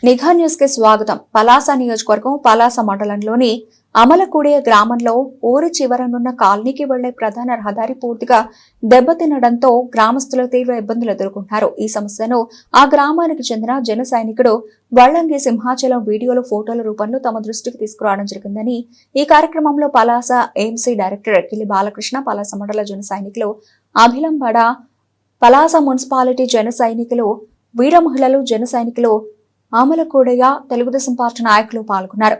నిఘా న్యూస్ కి స్వాగతం. పలాస నియోజకవర్గం పలాస మండలంలోని అమలకూడే గ్రామంలో ఊరి చివరనున్న కాలనీకి వెళ్లే ప్రధాన రహదారి పూర్తిగా దెబ్బతినడంతో గ్రామస్తులు తీవ్ర ఇబ్బందులు ఎదుర్కొంటున్నారు. ఈ సమస్యను ఆ గ్రామానికి చెందిన జన సైనికుడు వళ్లంగి సింహాచలం వీడియోలు ఫోటోల రూపంలో తమ దృష్టికి తీసుకురావడం జరిగిందని ఈ కార్యక్రమంలో పలాస ఏఎంసీ డైరెక్టర్ కిలి బాలకృష్ణ, పలాస మండల జన సైనికులు అభిలంబడ, పలాస మున్సిపాలిటీ జన సైనికులు, వీర మహిళలు, జన సైనికులు, ఆమలకూడయ్య, తెలుగుదేశం పార్టీ నాయకులు పాల్గొన్నారు.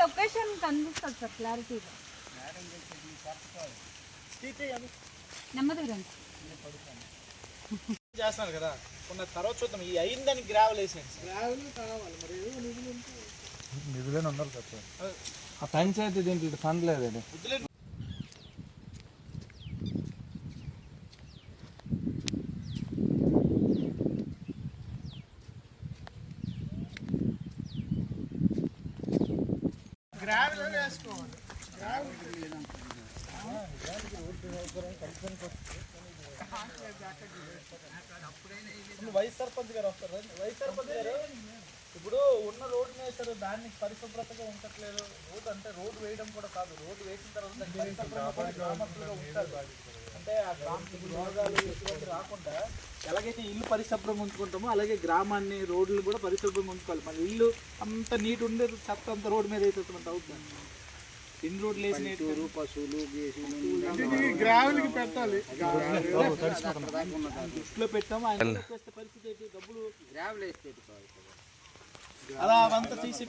లొకేషన్ కనిపిస్తుంది సార్ క్లారిటీగా. నెమ్మదిగా రండి. చేస్తున్నారు కదా కొన్న తర్వాత చూద్దాం. ఈ అయిందని గ్రావెల్ వేసాను. నిధులేని ఉన్నారు సార్. ఆ పంచాయతీ దీంట్లో ఫండ్ లేదండి. గ్రావెల్ వేసుకోవాలి. వైస్ సర్పంచ్ గారు వస్తారు. వైస్ సర్పంచ్ గారు ఇప్పుడు ఉన్న రోడ్డు వేస్తారు, దాన్ని పరిశుభ్రతగా ఉండట్లేదు. రోడ్డు అంటే రోడ్డు వేయడం కూడా కాదు, రోడ్డు వేసిన తర్వాత గ్రామస్తులుగా ఉంటారు. అంటే ఆ గ్రామం రోగాలు ఎటువంటి రాకుండా ఎలాగైతే ఇల్లు పరిశుభ్రంగా ఉంచుకుంటామో అలాగే గ్రామాన్ని రోడ్లు కూడా పరిశుభ్రంగా ఉంచుకోవాలి. మళ్ళీ ఇల్లు అంత నీట్ ఉండేది, చెత్త అంత రోడ్డు మీద వేసేటువంటి అవుతుంది. ఇన్ని రోడ్లు వేసిన పశువులు గ్రావెల్కి పెట్టాలి. దృష్టిలో పెట్టాము. ఆయన పరిస్థితి డబ్బులు అలా అవంతా తీసి